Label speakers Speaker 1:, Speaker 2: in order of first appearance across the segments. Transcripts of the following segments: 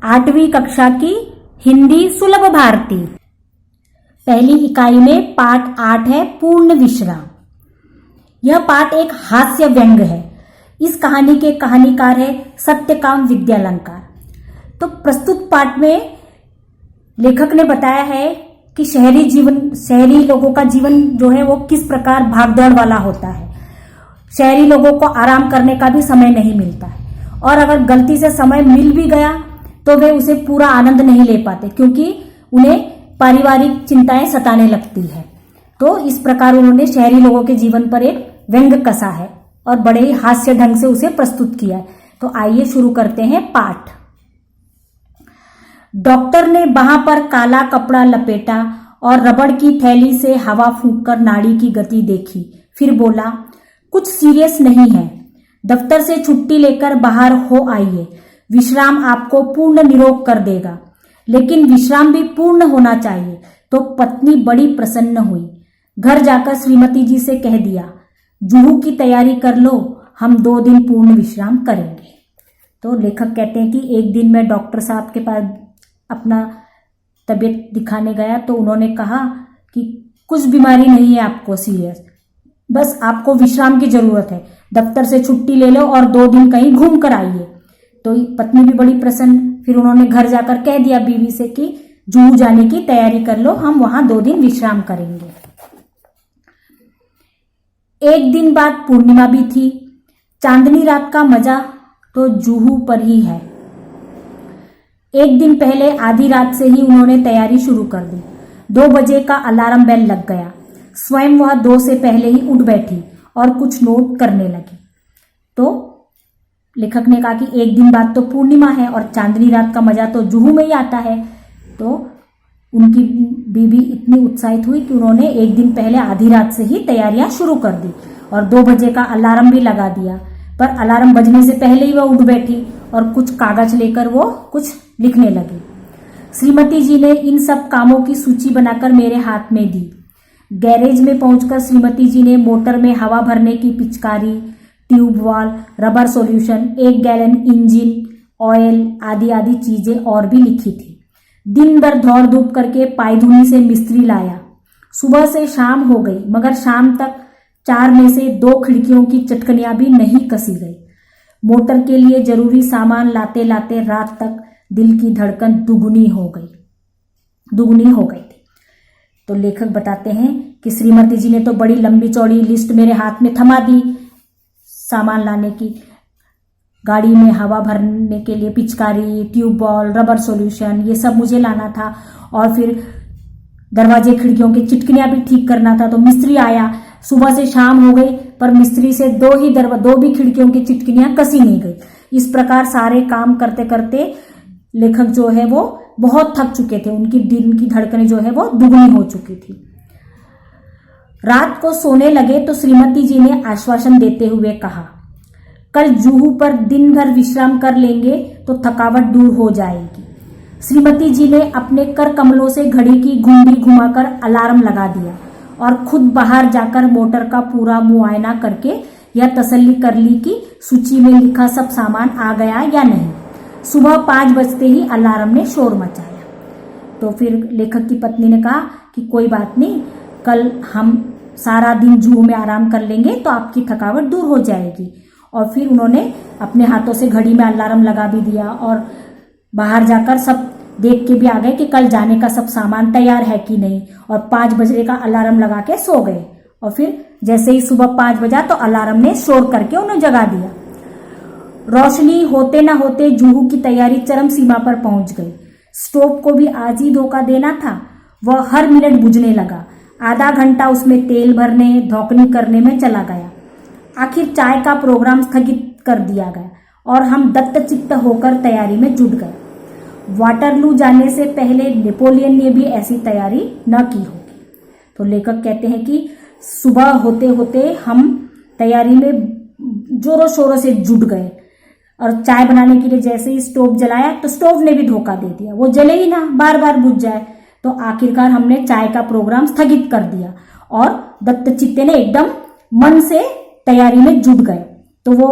Speaker 1: 8वीं कक्षा की हिंदी सुलभ भारती। पहली इकाई में पाठ 8 है पूर्ण विश्राम। यह पाठ एक हास्य व्यंग है। इस कहानी के कहानीकार है सत्यकाम विद्यालंकार। तो प्रस्तुत पाठ में लेखक ने बताया है कि शहरी लोगों का जीवन जो है वो किस प्रकार भागदौड़ वाला होता है। शहरी लोगों को आराम करने का भी समय नहीं मिलता है, और अगर गलती से समय मिल भी गया तो वे उसे पूरा आनंद नहीं ले पाते, क्योंकि उन्हें पारिवारिक चिंताएं सताने लगती है। तो इस प्रकार उन्होंने शहरी लोगों के जीवन पर एक व्यंग कसा है और बड़े ही हास्य ढंग से उसे प्रस्तुत किया है। तो आइए शुरू करते हैं पाठ। डॉक्टर ने बाह पर काला कपड़ा लपेटा और रबड़ की थैली से हवा फूंककर नाड़ी की गति देखी। फिर बोला, कुछ सीरियस नहीं है, दफ्तर से छुट्टी लेकर बाहर हो आइए। विश्राम आपको पूर्ण निरोग कर देगा, लेकिन विश्राम भी पूर्ण होना चाहिए। तो पत्नी बड़ी प्रसन्न हुई। घर जाकर श्रीमती जी से कह दिया, जुहू की तैयारी कर लो, हम 2 दिन पूर्ण विश्राम करेंगे। तो लेखक कहते हैं कि एक दिन मैं डॉक्टर साहब के पास अपना तबीयत दिखाने गया तो उन्होंने कहा कि कुछ बीमारी नहीं है आपको सीरियस, बस आपको विश्राम की जरूरत है, दफ्तर से छुट्टी ले लो और 2 दिन कहीं घूम कर आइए। तो पत्नी भी बड़ी प्रसन्न। फिर उन्होंने घर जाकर कह दिया बीवी से कि जुहू जाने की तैयारी कर लो, हम वहां 2 दिन विश्राम करेंगे। एक दिन बाद पूर्णिमा भी थी। चांदनी रात का मजा तो जुहू पर ही है। एक दिन पहले आधी रात से ही उन्होंने तैयारी शुरू कर दी। 2 बजे का अलार्म बेल लग गया। स्वयं वह 2 से पहले ही उठ बैठी और कुछ नोट करने लगी। तो लेखक ने कहा कि एक दिन बाद तो पूर्णिमा है और चांदनी रात का मजा तो जुहू में ही आता है। तो उनकी बीवी इतनी उत्साहित हुई कि उन्होंने एक दिन पहले आधी रात से ही तैयारियां शुरू कर दी और 2 बजे का अलार्म भी लगा दिया। पर अलार्म बजने से पहले ही वह उठ बैठी और कुछ कागज लेकर वो कुछ लिखने लगी। श्रीमती जी ने इन सब कामों की सूची बनाकर मेरे हाथ में दी। गैरेज में पहुंचकर श्रीमती जी ने मोटर में हवा भरने की पिचकारी, ट्यूब वाल, rubber solution, 1 gallon engine oil आदि आदि चीजें और भी लिखी थी। दिन भर दौड़ धूप करके पायधुनी से मिस्त्री लाया। सुबह से शाम हो गई, मगर शाम तक 4 में से 2 खिड़कियों की चटकनियां भी नहीं कसी गई। मोटर के लिए जरूरी सामान लाते लाते रात तक दिल की धड़कन दुगुनी हो गई थी। तो लेखक बताते हैं कि श्रीमती जी ने तो बड़ी लंबी चौड़ी लिस्ट मेरे हाथ में थमा दी सामान लाने की। गाड़ी में हवा भरने के लिए पिचकारी, ट्यूब बॉल, रबर सॉल्यूशन, ये सब मुझे लाना था। और फिर दरवाजे खिड़कियों की चिटकनियां भी ठीक करना था। तो मिस्त्री आया। सुबह से शाम हो गई, पर मिस्त्री से 2 भी खिड़कियों की चिटकनियां कसी नहीं गई। इस प्रकार सारे काम करते करते लेखक जो है वो बहुत थक चुके थे। उनकी दिन की धड़कनें जो है वो दुगनी हो चुकी थी। रात को सोने लगे तो श्रीमती जी ने आश्वासन देते हुए कहा, कल जुहू पर दिन भर विश्राम कर लेंगे तो थकावट दूर हो जाएगी। श्रीमती जी ने अपने कर कमलों से घड़ी की घुंडी घुमाकर अलार्म लगा दिया और खुद बाहर जाकर मोटर का पूरा मुआयना करके यह तसल्ली कर ली कि सूची में लिखा सब सामान आ गया या नहीं। सुबह 5 बजते ही अलार्म ने शोर मचाया। तो फिर लेखक की पत्नी ने कहा कि कोई बात नहीं, कल हम सारा दिन जुहू में आराम कर लेंगे तो आपकी थकावट दूर हो जाएगी। और फिर उन्होंने अपने हाथों से घड़ी में अलार्म लगा भी दिया और बाहर जाकर सब देख के भी आ गए कि कल जाने का सब सामान तैयार है कि नहीं। और 5 बजे का अलार्म लगा के सो गए। और फिर जैसे ही सुबह 5 बजा तो अलार्म ने शोर करके उन्हें जगा दिया। रोशनी होते न होते जुहू की तैयारी चरम सीमा पर पहुंच गई। स्टोव को भी आज ही धोखा देना था। वह हर मिनट बुझने लगा। आधा घंटा उसमें तेल भरने धौकनी करने में चला गया। आखिर चाय का प्रोग्राम स्थगित कर दिया गया और हम दत्तचित्त होकर तैयारी में जुट गए। वाटरलू जाने से पहले नेपोलियन ने भी ऐसी तैयारी न की होगी। तो लेखक कहते हैं कि सुबह होते होते हम तैयारी में जोरों शोरों से जुट गए और चाय बनाने के लिए जैसे ही स्टोव जलाया तो स्टोव ने भी धोखा दे दिया, वो जले ही ना, बार बार बुझ जाए। तो आखिरकार हमने चाय का प्रोग्राम स्थगित कर दिया और दत्तचित्ते ने एकदम मन से तैयारी में जुट गए। तो वो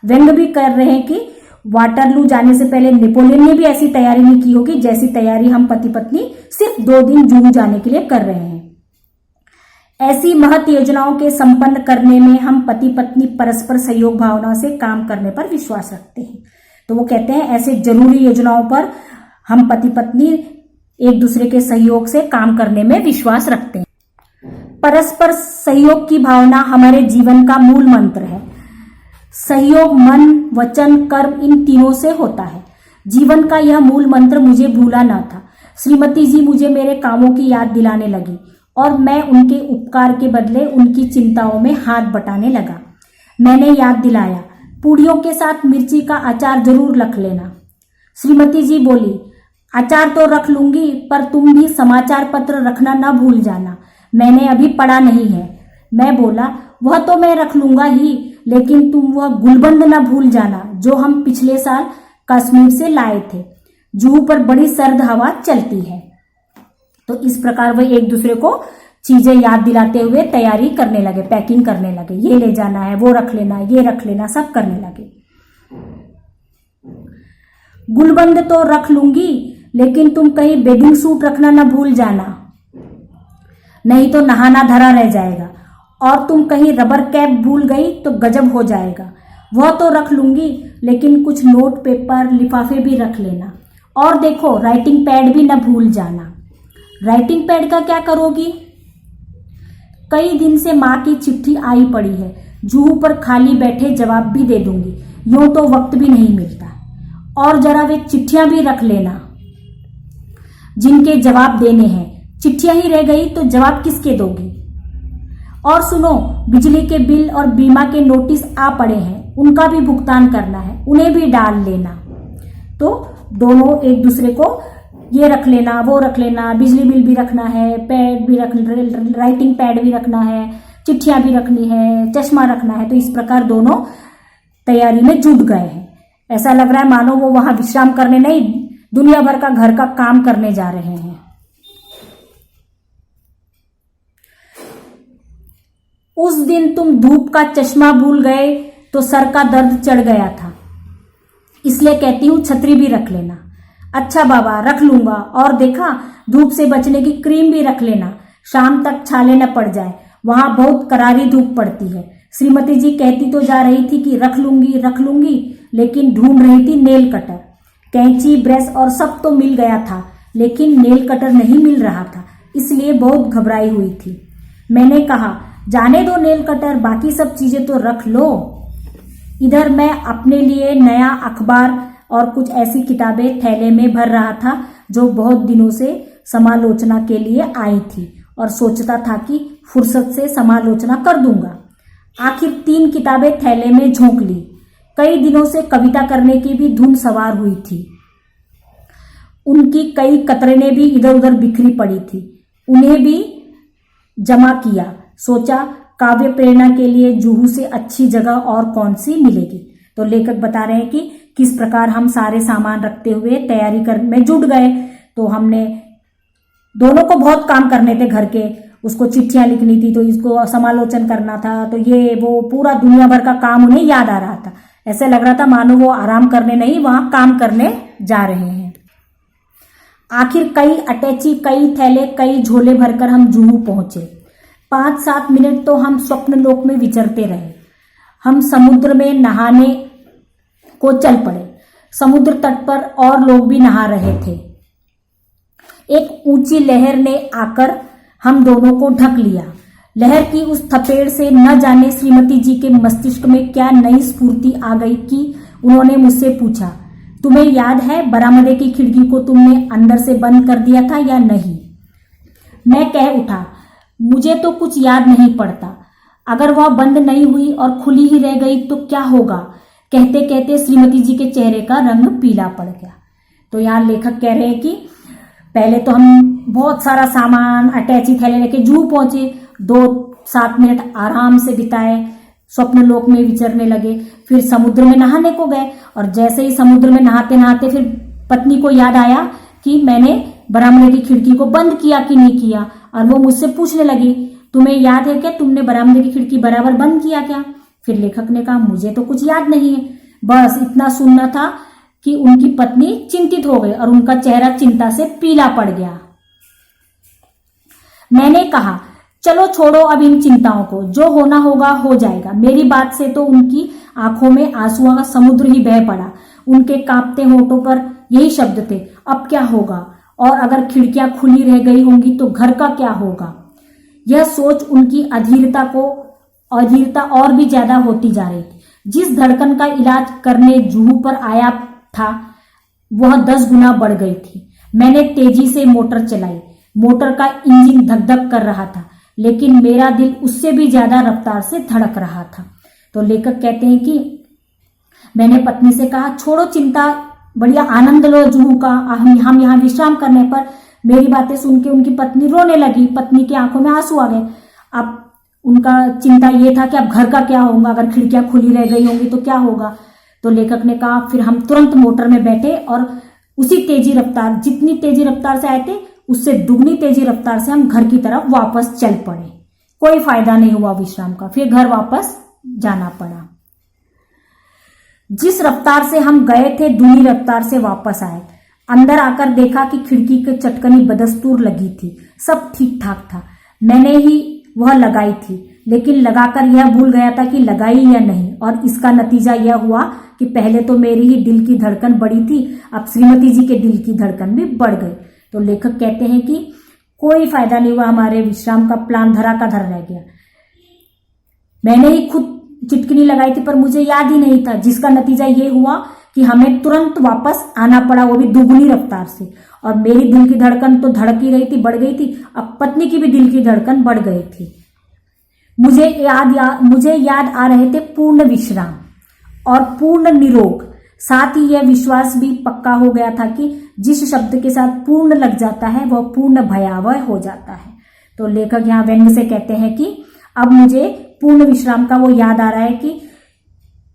Speaker 1: व्यंग भी कर रहे हैं कि वाटरलू जाने से पहले नेपोलियन ने भी ऐसी तैयारी नहीं की होगी जैसी तैयारी हम पति पत्नी सिर्फ 2 दिन जुहू जाने के लिए कर रहे हैं। ऐसी महत योजनाओं के संपन्न करने में हम पति पत्नी परस्पर सहयोग भावना से काम करने पर विश्वास रखते हैं। तो वो कहते हैं ऐसे जरूरी योजनाओं पर हम पति पत्नी एक दूसरे के सहयोग से काम करने में विश्वास रखते हैं। परस्पर सहयोग की भावना हमारे जीवन का मूल मंत्र है। सहयोग मन, वचन, कर्म इन तीनों से होता है। जीवन का यह मूल मंत्र मुझे भूला ना था। श्रीमती जी मुझे मेरे कामों की याद दिलाने लगी और मैं उनके उपकार के बदले उनकी चिंताओं में हाथ बटाने लगा। मैंने याद दिलाया, पूड़ियों के साथ मिर्ची का अचार जरूर रख लेना। श्रीमती जी बोली, अचार तो रख लूंगी, पर तुम भी समाचार पत्र रखना ना भूल जाना, मैंने अभी पढ़ा नहीं है। मैं बोला, वह तो मैं रख लूंगा ही, लेकिन तुम वह गुलबंद ना भूल जाना जो हम पिछले साल कश्मीर से लाए थे। जुहू पर बड़ी सर्द हवा चलती है। तो इस प्रकार वे एक दूसरे को चीजें याद दिलाते हुए तैयारी करने लगे, पैकिंग करने लगे। ये ले जाना है, वो रख लेना, ये रख लेना, सब करने लगे। गुलबंद तो रख लूंगी, लेकिन तुम कहीं बेडिंग सूट रखना ना भूल जाना, नहीं तो नहाना धरा रह जाएगा। और तुम कहीं रबर कैप भूल गई तो गजब हो जाएगा। वह तो रख लूंगी, लेकिन कुछ नोट, पेपर, लिफाफे भी रख लेना। और देखो, राइटिंग पैड भी ना भूल जाना। राइटिंग पैड का क्या करोगी? कई दिन से माँ की चिट्ठी आई पड़ी है, जुहू पर खाली बैठे जवाब भी दे दूंगी, यूं तो वक्त भी नहीं मिलता। और जरा वे चिट्ठियां भी रख लेना जिनके जवाब देने हैं। चिट्ठियां ही रह गई तो जवाब किसके दोगी? और सुनो, बिजली के बिल और बीमा के नोटिस आ पड़े हैं, उनका भी भुगतान करना है, उन्हें भी डाल लेना। तो दोनों एक दूसरे को ये रख लेना, वो रख लेना, बिजली बिल भी रखना है, पैड भी राइटिंग पैड भी रखना है, चिट्ठियां भी रखनी है, चश्मा रखना है। तो इस प्रकार दोनों तैयारी में जुट गए हैं। ऐसा लग रहा है मानो वो वहां विश्राम करने नहीं, दुनिया भर का घर का काम करने जा रहे हैं। उस दिन तुम धूप का चश्मा भूल गए तो सर का दर्द चढ़ गया था, इसलिए कहती हूं छतरी भी रख लेना। अच्छा बाबा, रख लूंगा। और देखा, धूप से बचने की क्रीम भी रख लेना, शाम तक छाले न पड़ जाए, वहां बहुत करारी धूप पड़ती है। श्रीमती जी कहती तो जा रही थी कि रख लूंगी, लेकिन ढूंढ रही थी नेल कटर, कैंची, ब्रश और सब तो मिल गया था, लेकिन नेल कटर नहीं मिल रहा था, इसलिए बहुत घबराई हुई थी। मैंने कहा, जाने दो नेल कटर, बाकी सब चीजें तो रख लो। इधर मैं अपने लिए नया अखबार और कुछ ऐसी किताबें थैले में भर रहा था जो बहुत दिनों से समालोचना के लिए आई थी, और सोचता था कि फुर्सत से समालोचना कर दूंगा। आखिर 3 किताबें थैले में झोंक ली। कई दिनों से कविता करने की भी धुन सवार हुई थी। उनकी कई कतरनें भी इधर उधर बिखरी पड़ी थी, उन्हें भी जमा किया। सोचा, काव्य प्रेरणा के लिए जुहू से अच्छी जगह और कौन सी मिलेगी। तो लेखक बता रहे हैं कि किस प्रकार हम सारे सामान रखते हुए तैयारी करने में जुट गए। तो हमने दोनों को बहुत काम करने थे घर के, उसको चिट्ठियां लिखनी थी, तो इसको समालोचन करना था, तो ये वो पूरा दुनिया भर का काम उन्हें याद आ रहा था। ऐसे लग रहा था मानो वो आराम करने नहीं, वहां काम करने जा रहे हैं। आखिर कई अटैची, कई थैले, कई झोले भरकर हम जुहू पहुंचे। 5-7 मिनट तो हम स्वप्न लोक में विचरते रहे। हम समुद्र में नहाने को चल पड़े। समुद्र तट पर और लोग भी नहा रहे थे। एक ऊंची लहर ने आकर हम दोनों को ढक लिया। लहर की उस थपेड़ से न जाने श्रीमती जी के मस्तिष्क में क्या नई स्फूर्ति आ गई कि उन्होंने मुझसे पूछा, तुम्हें याद है बरामदे की खिड़की को तुमने अंदर से बंद कर दिया था या नहीं? मैं कह उठा, मुझे तो कुछ याद नहीं पड़ता। अगर वह बंद नहीं हुई और खुली ही रह गई तो क्या होगा? कहते कहते श्रीमती जी के चेहरे का रंग पीला पड़ गया। तो यहाँ लेखक कह रहे हैं कि पहले तो हम बहुत सारा सामान अटैची थैले लेके जुहू पहुंचे, 2-7 मिनट आराम से बिताए, स्वप्न लोक में विचरने लगे। फिर समुद्र में नहाने को गए, और जैसे ही समुद्र में नहाते नहाते फिर पत्नी को याद आया कि मैंने बरामदे की खिड़की को बंद किया कि नहीं किया, और वो मुझसे पूछने लगी, तुम्हें याद है क्या, तुमने बरामदे की खिड़की बराबर बंद किया क्या? फिर लेखक ने कहा, मुझे तो कुछ याद नहीं है। बस इतना सुनना था कि उनकी पत्नी चिंतित हो गई और उनका चेहरा चिंता से पीला पड़ गया। मैंने कहा, चलो छोड़ो अब इन चिंताओं को, जो होना होगा हो जाएगा। मेरी बात से तो उनकी आंखों में आंसुओं का समुद्र ही बह पड़ा। उनके कांपते होठों पर यही शब्द थे, अब क्या होगा, और अगर खिड़कियां खुली रह गई होंगी तो घर का क्या होगा। यह सोच उनकी अधीरता और भी ज्यादा होती जा रही थी। जिस धड़कन का इलाज करने जूहू पर आया था वह 10 गुना बढ़ गई थी। मैंने तेजी से मोटर चलाई। मोटर का इंजन धक धक कर रहा था, लेकिन मेरा दिल उससे भी ज्यादा रफ्तार से धड़क रहा था। तो लेखक कहते हैं कि मैंने पत्नी से कहा, छोड़ो चिंता, बढ़िया आनंद लो जूहू का, हम यहाँ विश्राम करने पर। मेरी बातें सुन के उनकी पत्नी रोने लगी। पत्नी की आंखों में आंसू आ गए। अब उनका चिंता ये था कि अब घर का क्या होगा, अगर खिड़कियां खुली रह गई होंगी तो क्या होगा। तो लेखक ने कहा, फिर हम तुरंत मोटर में बैठे और उसी तेजी रफ्तार, जितनी तेजी रफ्तार से आए थे उससे दुगनी तेजी रफ्तार से हम घर की तरफ वापस चल पड़े। कोई फायदा नहीं हुआ विश्राम का, फिर घर वापस जाना पड़ा। जिस रफ्तार से हम गए थे दुगनी रफ्तार से वापस आए। अंदर आकर देखा कि खिड़की की चटकनी बदस्तूर लगी थी, सब ठीक ठाक था। मैंने ही वह लगाई थी, लेकिन लगाकर यह भूल गया था कि लगाई या नहीं, और इसका नतीजा यह हुआ कि पहले तो मेरी ही दिल की धड़कन बढ़ी थी, अब श्रीमती जी के दिल की धड़कन भी बढ़ गई। तो लेखक कहते हैं कि कोई फायदा नहीं हुआ, हमारे विश्राम का प्लान धरा का धर रह गया। मैंने ही खुद चिटकनी लगाई थी पर मुझे याद ही नहीं था, जिसका नतीजा ये हुआ कि हमें तुरंत वापस आना पड़ा, वो भी दुगनी रफ्तार से। और मेरी दिल की धड़कन तो धड़क ही रही थी, बढ़ गई थी, अब पत्नी की भी दिल की धड़कन बढ़ गई थी। मुझे याद आ रहे थे पूर्ण विश्राम और पूर्ण निरोग। साथ ही यह विश्वास भी पक्का हो गया था कि जिस शब्द के साथ पूर्ण लग जाता है वह पूर्ण भयावह हो जाता है। तो लेखक यहाँ व्यंग्य से कहते हैं कि अब मुझे पूर्ण विश्राम का वो याद आ रहा है कि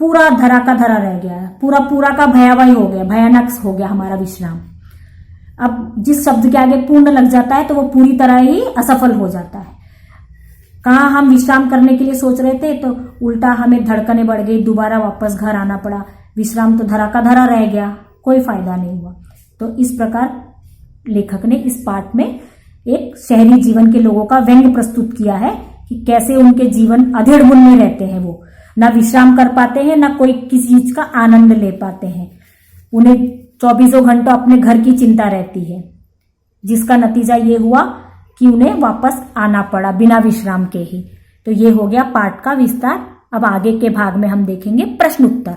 Speaker 1: पूरा धरा का धरा रह गया है, पूरा का भयावह हो गया, भयानक हो गया हमारा विश्राम। अब जिस शब्द के आगे पूर्ण लग जाता है तो वो पूरी तरह ही असफल हो जाता है। कहाँ हम विश्राम करने के लिए सोच रहे थे तो उल्टा हमें धड़कनें बढ़ गई, दोबारा वापस घर आना पड़ा। विश्राम तो धरा का धरा रह गया, कोई फायदा नहीं हुआ। तो इस प्रकार लेखक ने इस पाठ में एक शहरी जीवन के लोगों का व्यंग्य प्रस्तुत किया है कि कैसे उनके जीवन अधेड़ बुन में रहते हैं, वो ना विश्राम कर पाते हैं, ना कोई किसी चीज का आनंद ले पाते हैं। उन्हें 24 घंटों अपने घर की चिंता रहती है, जिसका नतीजा ये हुआ कि उन्हें वापस आना पड़ा बिना विश्राम के ही। तो ये हो गया पाठ का विस्तार। अब आगे के भाग में हम देखेंगे प्रश्न उत्तर।